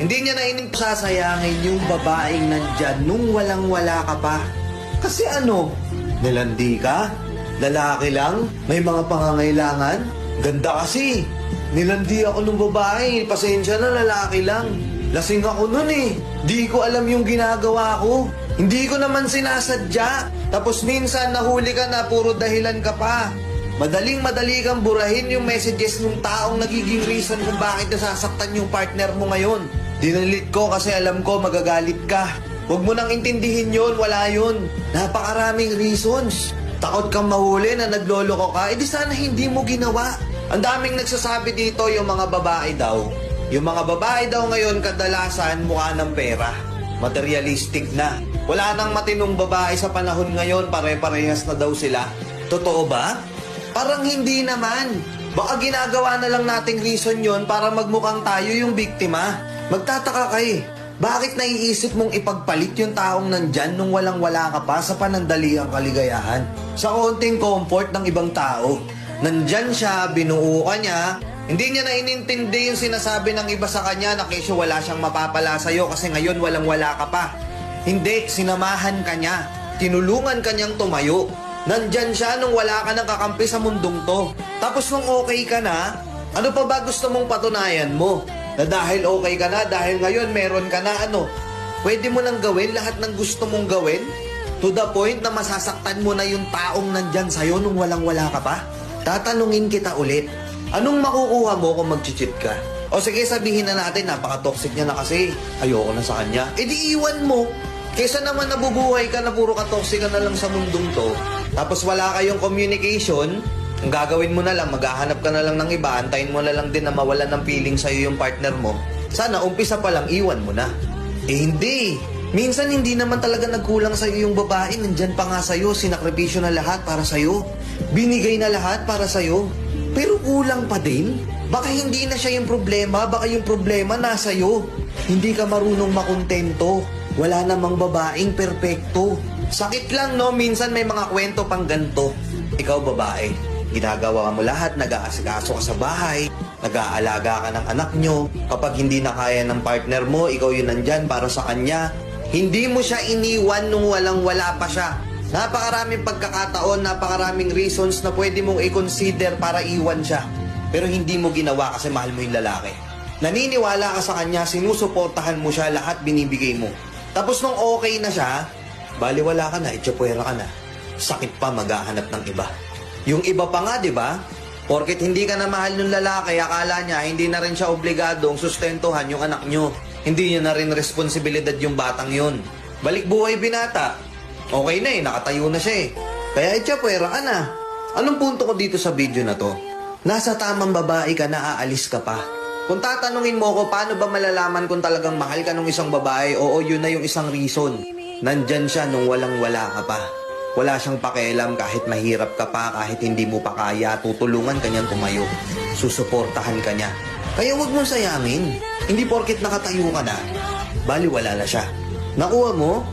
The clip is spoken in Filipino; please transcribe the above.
Hindi niya na sasayangin yung babaeng nandyan nung walang-wala ka pa. Kasi ano, nilandi ka? Lalaki lang? May mga pangangailangan? Ganda kasi. Nilandi ako nung babae. Pasensya na, lalaki lang. Lasing ako nun eh. Di ko alam yung ginagawa ko. Hindi ko naman sinasadya. Tapos minsan nahuli ka na, puro dahilan ka pa. Madaling-madali kang burahin yung messages ng taong nagiging reason kung bakit nasasaktan yung partner mo ngayon. Dinalit ko kasi alam ko magagalit ka. Huwag mo nang intindihin yun, wala yun. Napakaraming reasons. Takot kang mahuli na nagloloko ka, edi sana hindi mo ginawa. Ang daming nagsasabi dito yung mga babae daw. Yung mga babae daw ngayon kadalasan mukha ng pera. Materialistic na. Wala nang matinong babae sa panahon ngayon, pare-parehas na daw sila. Totoo ba? Parang hindi naman. Baka ginagawa na lang nating reason yon para magmukhang tayo yung biktima. Magtataka ka eh. Bakit naiisip mong ipagpalit yung taong nandyan nung walang-wala ka pa sa panandaliang kaligayahan? Sa konting comfort ng ibang tao. Nandyan siya, binuo ka niya, hindi niya na inintindi yung sinasabi ng iba sa kanya na kesyo wala siyang mapapala sa'yo kasi ngayon walang-wala ka pa. Hindi, sinamahan ka niya. Tinulungan ka niyang tumayo. Nandyan siya nung wala ka nang kakampi sa mundong to. Tapos nung okay ka na, ano pa ba gusto mong patunayan mo? Na dahil okay ka na, dahil ngayon meron ka na ano, pwede mo nang gawin lahat ng gusto mong gawin? To the point na masasaktan mo na yung taong nandyan sa'yo nung walang-wala ka pa? Tatanungin kita ulit, anong makukuha mo kung mag-cheat ka? O sige, sabihin na natin, napaka-toxic niya na kasi, ayoko na sa kanya. E di iwan mo. Kesa naman nabubuhay ka na puro ka-toxic ka na lang sa mundong to, tapos wala kayong communication, ang gagawin mo na lang, maghahanap ka na lang ng iba, antayin mo na lang din na mawalan ng feeling sa'yo yung partner mo. Sana umpisa pa lang, iwan mo na. Eh hindi. Minsan hindi naman talaga nagkulang sa'yo yung babae, nandyan pa nga sa'yo, sinakripisyo na lahat para sa'yo. Binigay na lahat para sa'yo. Pero kulang pa din. Baka hindi na siya yung problema, baka yung problema nasa'yo. Hindi ka marunong makontento. Wala namang babaeng perpekto. Sakit lang no, minsan may mga kwento pang ganto. Ikaw babae, ginagawa mo lahat, nag-aasikaso ka sa bahay, nag-aalaga ka ng anak nyo. Kapag hindi na kaya ng partner mo, ikaw yun nandyan para sa kanya. Hindi mo siya iniwan nung walang-wala pa siya. Napakaraming pagkakataon, napakaraming reasons na pwede mong i-consider para iwan siya. Pero hindi mo ginawa kasi mahal mo yung lalaki. Naniniwala ka sa kanya, sinusuportahan mo siya, lahat binibigay mo. Tapos nung okay na siya, baliwala ka na, itsyapwera ka na. Sakit pa maghahanap ng iba. Yung iba pa nga, di ba? Porket hindi ka na mahal ng lalaki, akala niya hindi na rin siya obligadong sustentuhan yung anak nyo. Hindi niya na rin responsibilidad yung batang yun. Balik buhay binata. Okay na eh, nakatayo na siya eh. Kaya itsyapwera ka na. Anong punto ko dito sa video na to? Nasa tamang babae ka na, aalis ka pa. Kung tatanungin mo ko, paano ba malalaman kung talagang mahal ka ng isang babae? Oo, yun na yung isang reason. Nandyan siya nung walang-wala ka pa. Wala siyang pakialam kahit mahirap ka pa, kahit hindi mo pa kaya, tutulungan ka niyang tumayo. Susuportahan ka niya. Kaya huwag mong sayangin. Hindi porket nakatayo ka na, baliwala na siya. Nakuha mo?